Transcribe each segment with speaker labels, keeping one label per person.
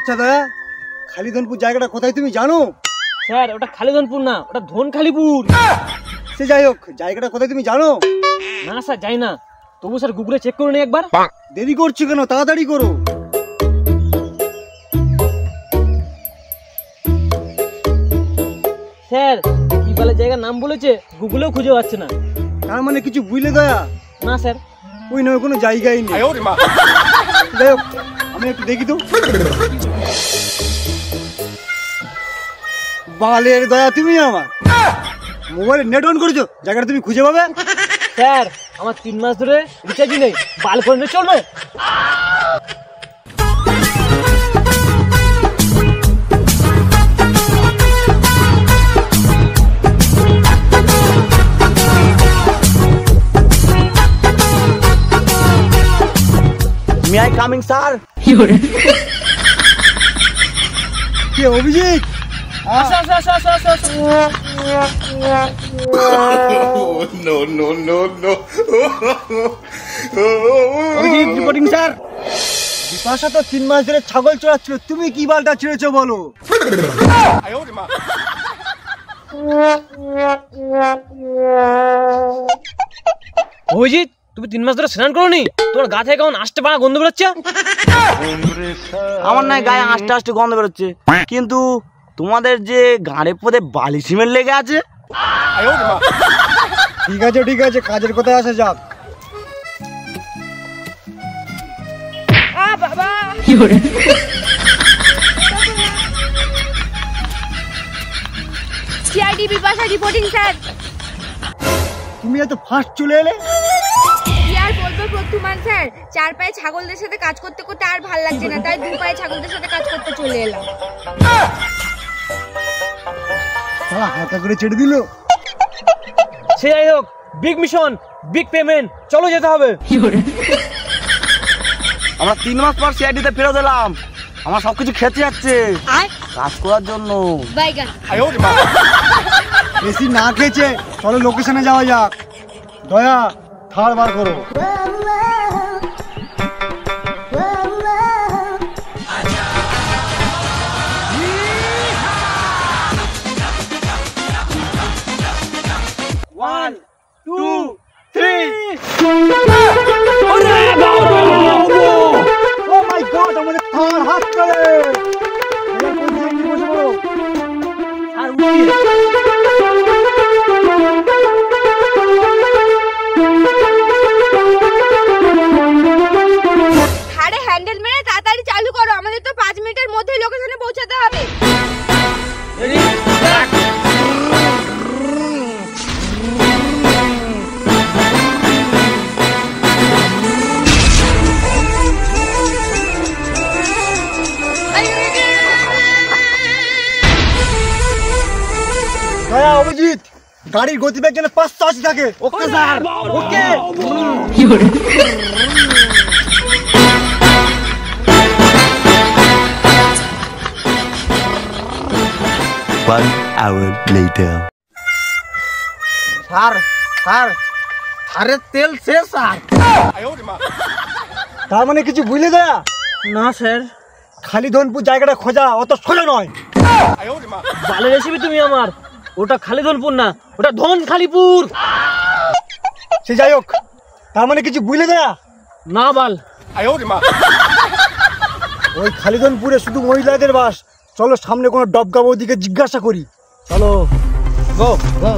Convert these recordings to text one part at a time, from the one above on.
Speaker 1: আচ্ছা দয়া, খালিধনপুর জায়গাটা কোথায় তুমি জানো?
Speaker 2: স্যার ওটা খালিধনপুর না, ওটা ধনখালিপুর।
Speaker 1: সে যাই হোক, জায়গাটা কোথায় তুমি জানো?
Speaker 2: না স্যার যাই না, তবু স্যার গুগলে চেক করে নি একবার।
Speaker 1: দেরি করছো কেন, তাড়াতাড়ি করো।
Speaker 2: স্যার কি বলে জায়গার নাম বলেছে, গুগলেও খুঁজে পাচ্ছে না।
Speaker 1: তার মানে কিছু বুঝলে দয়া?
Speaker 2: না স্যার।
Speaker 1: ওই নয়, কোনো জায়গায় নেই। যাই হোক, আমি একটু দেখি তো। বালের দয়া, তুমি আমার মোবাইলে নেট অন করেছো, জায়গাটা তুমি খুঁজে পাবে?
Speaker 2: স্যার আমার 3 মাস ধরে রিচার্জই নেই, বাল করে নিয়ে চলবে?
Speaker 3: May I coming, sir?
Speaker 1: K Abhijit?
Speaker 3: Abhijit reporting sir.
Speaker 1: Bipasha তো 3 মাস ধরে ছাগল চড়াচ্ছিল, তুমি কি বালটা ছিঁড়েছো বলো?
Speaker 2: অভিজিৎ তুমি 3 মাস ধরে স্নান করোনি, তোমার গা থেকে কেমন আষ্টে পাড়া গন্ধ বেরোচ্ছে।
Speaker 3: আমার নয় গায়ে আস্তে আস্তে গন্ধ বেরোচ্ছে, কিন্তু তোমাদের যে গাঁড়ে পদে বালি সিমেন্ট লেগে আছে।
Speaker 1: ঠিক আছে ঠিক আছে, কাজের কথায় আসা যাক।
Speaker 4: CID Bipasha reporting sir.
Speaker 1: তুমি এত ফাস্ট চলে এলে?
Speaker 4: কি আর বলবো প্রত্যুমান স্যার, 4 পায়ে ছাগলদের সাথে কাজ করতে করতে আর ভাল লাগছে না, তাই 2 পায়ে ছাগলদের সাথে কাজ করতে চলে এলাম।
Speaker 1: হালকা করে ছেড়ে দিল।
Speaker 2: সে যাই হোক, বিগ মিশন, বিগ পেমেন্ট, চলো যেতে হবে।
Speaker 3: আমরা 3 মাস পর সিআইডিতে ফেরত এলাম, আমার সবকিছু খেতে যাচ্ছে কাজ করার জন্য।
Speaker 4: বাইগান
Speaker 1: বেশি না খেয়েছে, চলো লোকেশনে যাওয়া যাক। দয়া, থার বার করো।
Speaker 2: One, 2, 3।
Speaker 1: Oh my God, আমাদের থার হাত করে।
Speaker 2: আর উঠিয়ে
Speaker 4: আরে হ্যান্ডেল মেরে তাড়াতাড়ি চালু করো, আমাদের তো 5 মিনিটের মধ্যে লোকেশনে পৌঁছাতে হবে।
Speaker 1: দয়া, অভিজিৎ, গাড়ির গতিবেগ যেন 580 থাকে।
Speaker 2: ওকে স্যার, ওকে।
Speaker 5: 1 hour later.
Speaker 3: স্যার স্যার, থারের তেল শেষ স্যার।
Speaker 1: তার মানে কিছু বুঝলে দয়া?
Speaker 2: না স্যার।
Speaker 1: খালিধনপুর জায়গাটা খোঁজা অত সোজা নয়।
Speaker 2: ভালো রেসিপি তুমি আমার, ওটা খালিধনপুর না, ওটা ধনখালিপুর।
Speaker 1: সে যাই হোক, তার মানে কিছু বুঝলে দয়া?
Speaker 2: না বাল।
Speaker 1: ওই খালিধনপুরে শুধু মহিলাদের বাস। চলো সামনে কোনো ডবগা বৌদিকে জিজ্ঞাসা করি। চলো গো গো।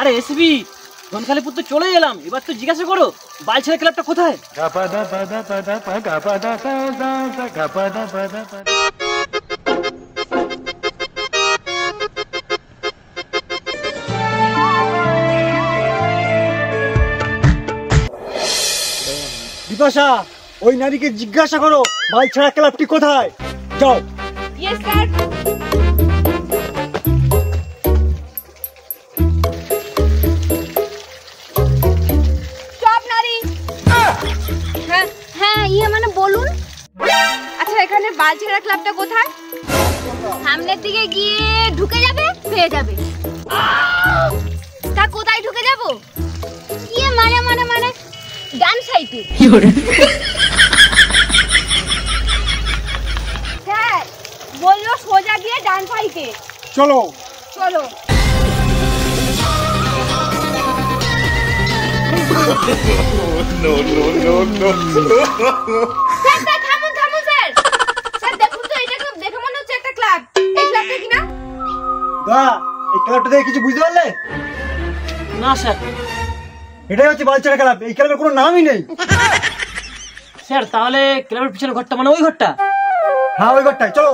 Speaker 2: আরে এসবি, ধনখালিপুর তো চলে এলাম, এবার তো জিজ্ঞাসা করো বালছেড়া ক্লাবটা কোথায়।
Speaker 1: বিপাশা, ওই নারীকে জিজ্ঞাসা করো বালছেড়া ক্লাবটি কোথায়। যাও।
Speaker 4: Yes sir. এখানে বালছেড়া ক্লাবটা কোথায়? সামনের দিকে গিয়ে ঢুকে যাবে, পেয়ে যাবে। তা কোথায় ঢুকে যাব? কি মানে ডান সাইডে। স্যার বললো সোজা গিয়ে ডান সাইডে।
Speaker 1: চলো
Speaker 4: চলো। স্যার থামুন স্যার। স্যার দেখুন তো, এটা তো দেখে মনে হচ্ছে একটা ক্লাব। এই ক্লাবটা কি না?
Speaker 1: দা, এই ক্লাবটা দেখে কিছু বুঝতে পারলে?
Speaker 2: না স্যার।
Speaker 1: এটাই হচ্ছে বালছেড়া ক্লাব। এই ক্লাবের কোনো নামই নেই।
Speaker 2: স্যার তাহলে ক্লাবের পিছনে ঘরটা মানে ওই ঘরটা?
Speaker 1: হ্যাঁ, ওই ঘরটাই। চলো।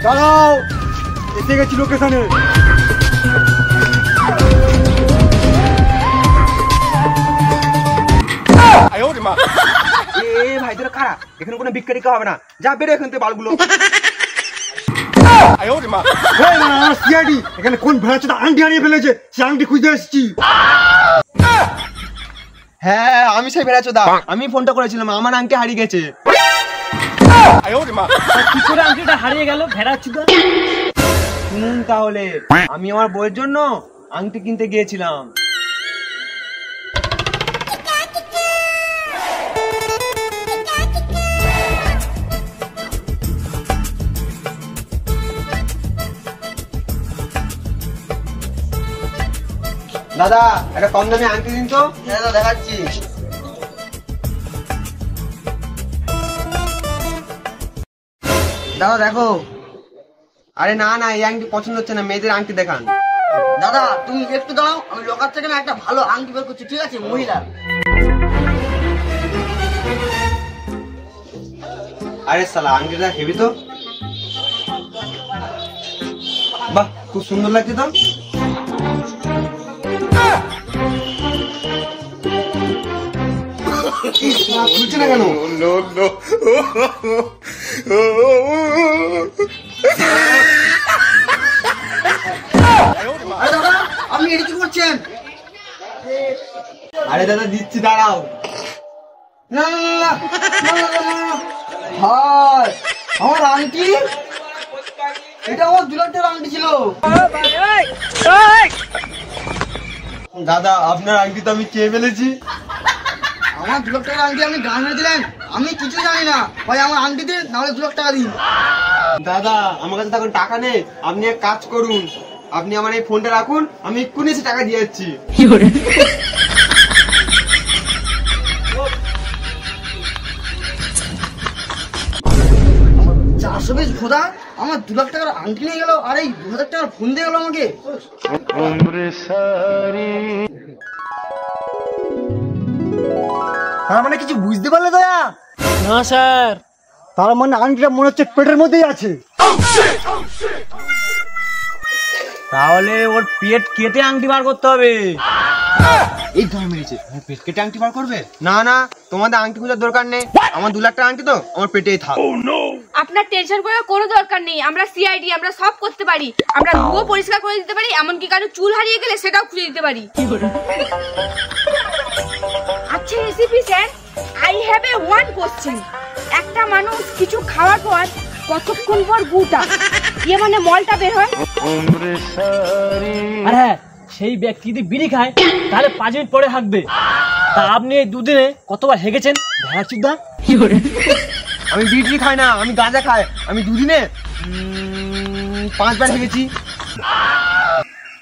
Speaker 1: দাঁড়াও, এসে গেছি লোকেশনে।
Speaker 6: ভাই তোরা কারা? এখানে কোনো ভিক্ষা টিক্ষা হবে না, যা বেরো এখান থেকে বালগুলো।
Speaker 1: সিআইডি, এখানে কোন ভেড়াচোদা আংটি হারিয়ে ফেলেছে, সে আংটি খুঁজতে এসেছি।
Speaker 6: হ্যাঁ আমি সেই বেড়াচোদা, আমি ফোনটা করেছিলাম, আমার আংটি হারিয়ে গেছে।
Speaker 2: কি করে আংটিটা হারিয়ে গেল ভেড়াচোদা?
Speaker 6: শুনুন তাহলে, আমি আমার বউয়ের জন্য আংটি কিনতে গিয়েছিলাম। দাদা একটা কম দামে আংটি দিন তো।
Speaker 3: হ্যাঁ দেখাচ্ছি।
Speaker 6: দাদা দেখো। আরে না না, এই আংটি পছন্দ হচ্ছে না, মেয়েদের আংটি দেখান।
Speaker 3: দাদা তুমি একটু দাঁড়াও, আমি লোকার থেকে না একটা ভালো আংটি বের করছি, ঠিক আছে? মহিলা।
Speaker 6: আরে শালা আংটিটা হেভি তো, বাহ খুব সুন্দর লাগছে তো। খুলছে না কেন?
Speaker 3: আরে দাদা আপনি এটা কি করছেন?
Speaker 6: আরে দাদা দিচ্ছি, দাঁড়াও।
Speaker 3: না না না ভাই, আমার আংটি, এটা আমার 2 লাখ টাকার আংটি ছিল।
Speaker 6: দাদা আপনার আংটি তো আমি চেয়ে ফেলেছি।
Speaker 3: আমার 2 লাখ টাকার আংটি আপনি গান মেরে দিলেন, আমি কিছু জানি না ভাই। আমার আংটি দিন, নাহলে 2 লাখ টাকা দিন।
Speaker 6: দাদা আমার কাছে তখন টাকা নেই, আপনি এক কাজ করুন, আপনি আমার এই ফোনটা রাখুন, আমি এক্ষুনি এসে টাকা দিয়ে যাচ্ছি।
Speaker 3: চারশো পিস ভোদা আমার 2 লাখ টাকার আংটি নিয়ে গেল, আর এই 2,000 টাকার ফোন দিয়ে গেল আমাকে।
Speaker 1: তার মানে কিছু বুঝতে পারলে দয়া?
Speaker 2: না স্যার।
Speaker 1: তার মানে আংটিটা মনে হচ্ছে পেটের মধ্যেই আছে।
Speaker 6: তাহলে ওর পেট কেটে আংটি বার করতে হবে। এই ধর মেরেছে, পেট কেটে আংটি বার করবে? না না, তোমাদের আংটি খোঁজার দরকার নেই, আমার 2 লাখ টাকা আংটি তো আমার পেটেই থাক।
Speaker 4: আপনার টেনশন করার কোনো দরকার নেই। আমরা সিআইডি, আমরা সব করতে পারি। আমরা ধুয়ো পরিষ্কার করে দিতে পারি, এমনকি কারো চুল হারিয়ে গেলে সেটাও খুঁজে দিতে পারি। আচ্ছা recipe sir, I have a one question. একটা মানুষ কিছু খাওয়ার পর কতক্ষণ পর গুটা মানে মলটা বের হয়?
Speaker 2: আর হ্যাঁ, সেই ব্যক্তি যদি বিড়ি খায় তাহলে 5 মিনিট পরে হাঁকবে। তা আপনি এই দুদিনে কতবার হেগেছেন ভেড়াচোদা?
Speaker 6: আমি বিড়ি খাই না, আমি গাঁজা খাই। আমি দুদিনে 5 বার হেগেছি।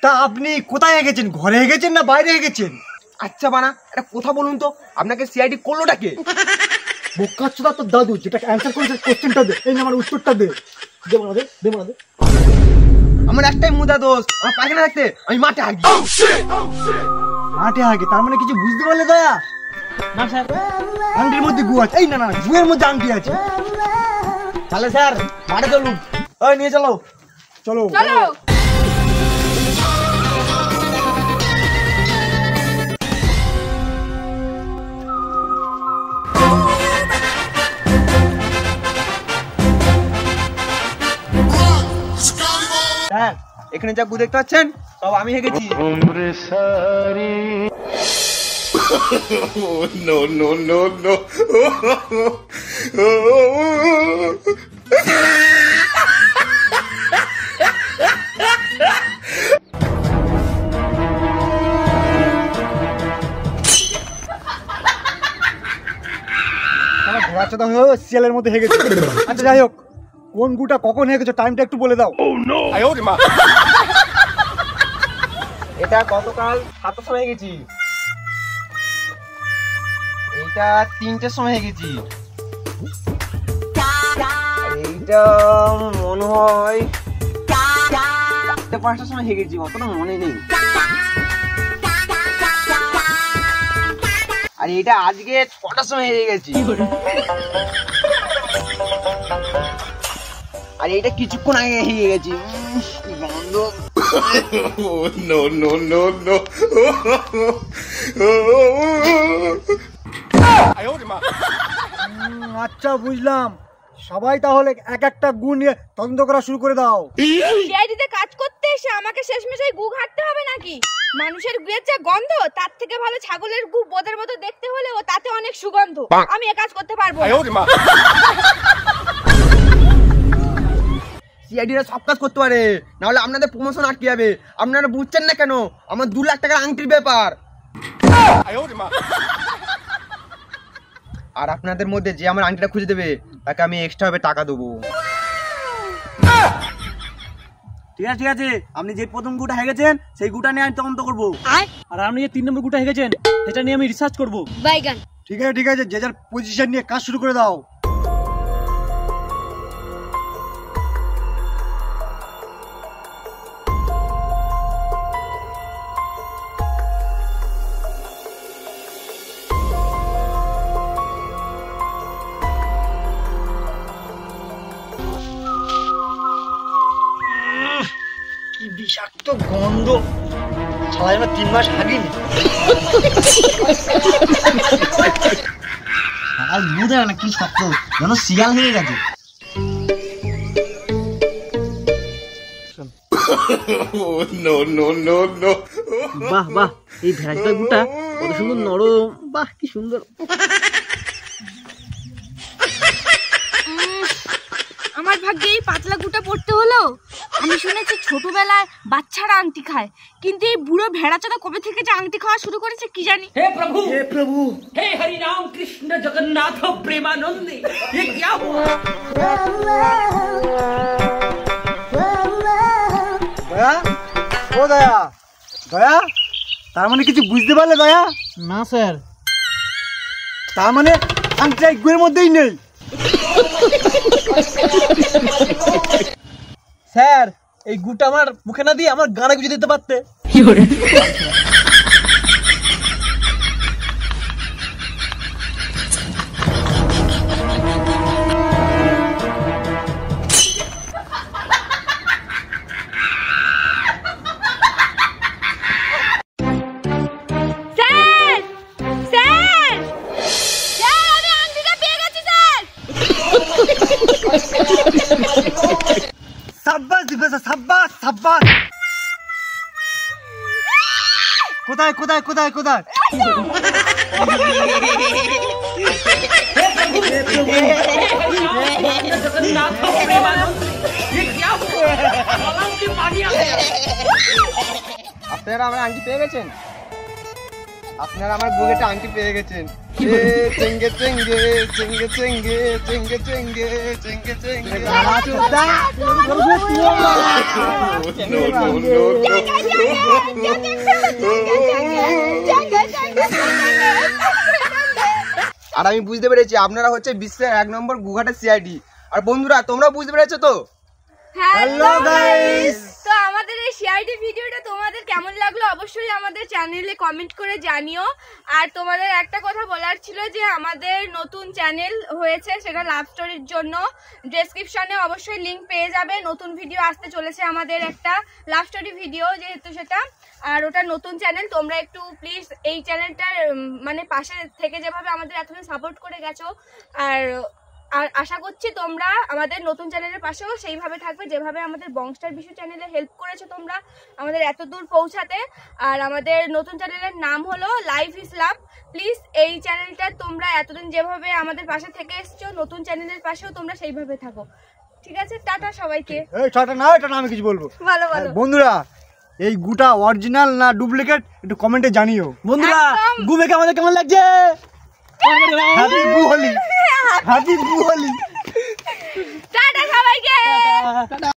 Speaker 1: তা আপনি কোথায় হেগেছেন? ঘরে হেগেছেন না বাইরে হেগেছেন?
Speaker 6: আচ্ছা বানা, একটা কথা বলুন তো, আপনাকে সিআইডি করলোটা কে?
Speaker 1: বোকাচোদা তোর দাদু, যেটা অ্যান্সার করেছে কোশ্চেনটা দে। এই না আমার উত্তরটা দে। দে বলা দে, দে বলা দে।
Speaker 6: আমার একটাই মুদা দোষ, আমার পায়খানা থাকতে আমি মাঠে হাগি।
Speaker 1: মাঠে হাগে, তার মানে কিছু বুঝতে পারলে দয়া?
Speaker 2: না স্যার।
Speaker 1: আংটির মধ্যে গু আছে। এই না না, গুয়ের মধ্যে আংটি আছে।
Speaker 6: তাহলে স্যার মাঠে চলুন, ওই নিয়ে চলো।
Speaker 1: চলো
Speaker 4: চলো।
Speaker 1: হ্যাঁ
Speaker 6: এখানে যা গু দেখতে পাচ্ছেন সব আমি হেগেছি।
Speaker 5: No, no, no, no.
Speaker 1: ঘোড়া চোদা হয়ে শিয়ালের মধ্যে হেগেছে। আচ্ছা যাই হোক, কোন গুটা কখন হেগেছো টাইমটা একটু বলে দাও।
Speaker 6: এটা গতকাল 7টার সময় হেগেছি, এইটা 3টের সময় হেগেছি, এইটা মনে হয় 5টার সময় হেগেছি, অতটা মনে নেই। আর এটা আজকে 6টার সময় হেগে গেছি, আর এইটা কিছুক্ষণ আগে হেগে গেছি। গন্ধ।
Speaker 5: No, no, no, no.
Speaker 1: আচ্ছা বুঝলাম, সবাই তাহলে এক একটা গু নিয়ে তদন্ত করা শুরু করে দাও।
Speaker 4: সিআইডিতে কাজ করতে এসে আমাকে শেষমেশ গু ঘাটতে হবে নাকি? মানুষের গুয়ের যা গন্ধ তার থেকে ভালো ছাগলের গু বোদের মতো দেখতে হলেও তাতে অনেক সুগন্ধ। আমি এ কাজ করতে পারবো না।
Speaker 6: সিআইডিরা সব কাজ করতে পারে, নাহলে আপনাদের প্রমোশন আটকে যাবে। আপনারা বুঝছেন না কেন? আমার 2 লাখ টাকার আংটির ব্যাপার। আর আপনাদের মধ্যে যে আমার আংটিটা খুঁজে দেবে তাকে আমি এক্সট্রা ভাবে টাকা দেবো।
Speaker 2: ঠিক আছে ঠিক আছে, আপনি যে প্রথম গুটা হেগেছেন সেই গুটা নিয়ে আমি তদন্ত করবো, আর আপনি যে 3 নম্বর গুটা হেগেছেন সেটা নিয়ে আমি রিসার্চ করবো।
Speaker 4: বাইগান।
Speaker 1: ঠিক আছে, যে যার পজিশন নিয়ে কাজ শুরু করে দাও। কি বিষাক্ত গন্ধ, শালা যেন 3 মাস আগেনি। আর বুঝে না কি শক্ত, যেন শিয়াল হয়ে গেছে।
Speaker 5: No, no, no, no.
Speaker 2: বাহ বাহ, এই ভেড়াটার গুটা কত সুন্দর নরম, বাহ কি সুন্দর।
Speaker 4: আমার ভাগ্যে এই পাতলা গুটা পড়তে হলো। আমি শুনেছি ছোটবেলায় বাচ্চারা আংটি খায়, কিন্তু এই বুড়ো ভেড়াচোদা কবে থেকে যে আংটি খাওয়া শুরু করেছে কি জানি।
Speaker 2: হে প্রভু
Speaker 1: হে প্রভু,
Speaker 2: हे हरि राम कृष्ण जगन्नाथ प्रेमानंद, ये क्या हुआ?
Speaker 1: দয়া, ও দয়া, দয়া, তার মানে কিছু বুঝতে পারলে দয়া?
Speaker 2: না স্যার।
Speaker 1: তার মানে আংটিটা এই গুয়ের মধ্যেই নেই।
Speaker 2: স্যার, এই গুটা আমার মুখে না দিয়ে আমার গানে গুজে দিতে পারতে।
Speaker 4: স্যার স্যার স্যার, আমি আংটিটা পেয়ে গেছি স্যার।
Speaker 1: সাব্বাস দিবেশ, সাব্বাস সাব্বাস। কোথায় কোথায় কোথায় কোথায়?
Speaker 2: जगन्नाथ प्रेमानंद, ये क्या हुआ? गलाव के पानी आ गया।
Speaker 6: আপনারা আমার আংটি পেয়ে গেছেন? আপনারা আমার বুকেটা আংটি পেয়ে গেছেন। চেঙ্গে চেঙ্গে চেঙ্গে চেঙ্গে চেঙ্গে চেঙ্গে চেঙ্গে চেঙ্গে।
Speaker 5: No, no, no,
Speaker 6: আর আমি বুঝতে পেরেছি আপনারা হচ্ছে বিশ্বের 1 নম্বর গুঘাটের সিআইডি। আর বন্ধুরা তোমরাও বুঝতে পেরেছো তো?
Speaker 4: হ্যালো গাইস, তো আমাদের এই সিআইডি ভিডিওটা তোমাদের কেমন লাগলো অবশ্যই আমাদের চ্যানেলে কমেন্ট করে জানিও। আর তোমাদের একটা কথা বলার ছিল যে আমাদের নতুন চ্যানেল হয়েছে, সেটা লাভ স্টোরির জন্য। ডেসক্রিপশনে অবশ্যই লিংক পেয়ে যাবে। নতুন ভিডিও আসতে চলেছে আমাদের, একটা লাভ স্টোরি ভিডিও যেহেতু সেটা, আর ওটা নতুন চ্যানেল। তোমরা একটু প্লিজ এই চ্যানেলটার মানে পাশে থেকে যেভাবে আমাদের এতদিন সাপোর্ট করে গেছো, আর আশা করছি তোমরা আমাদের নতুন চ্যানেলের পাশেও সেইভাবে থাকবে, যেভাবে আমাদের বংস্টার বিশু চ্যানেলে হেল্প করেছো তোমরা আমাদের এত দূর পৌঁছাতে। আর আমাদের নতুন চ্যানেলের নাম হলো লাইফ ইজ লাভ। প্লিজ এই চ্যানেলটা তোমরা এতদিন যেভাবে আমাদের পাশে থেকে এসছো, নতুন চ্যানেলের পাশেও তোমরা সেইভাবে থাকো। ঠিক আছে, টাটা সবাইকে।
Speaker 1: এই টাটা না, এটা না, আমি কিছু বলবো।
Speaker 4: ভালো ভালো
Speaker 1: বন্ধুরা, এই গুটা অরিজিনাল না ডুপ্লিকেট একটু কমেন্টে জানিও।
Speaker 2: বন্ধুরা
Speaker 4: একদম।
Speaker 2: গু মেখে আমাদের কেমন লাগছে?
Speaker 1: হ্যাপি গু হোলি, হ্যাপি গু হোলি।
Speaker 4: টাটা সবাইকে।
Speaker 2: টাটা।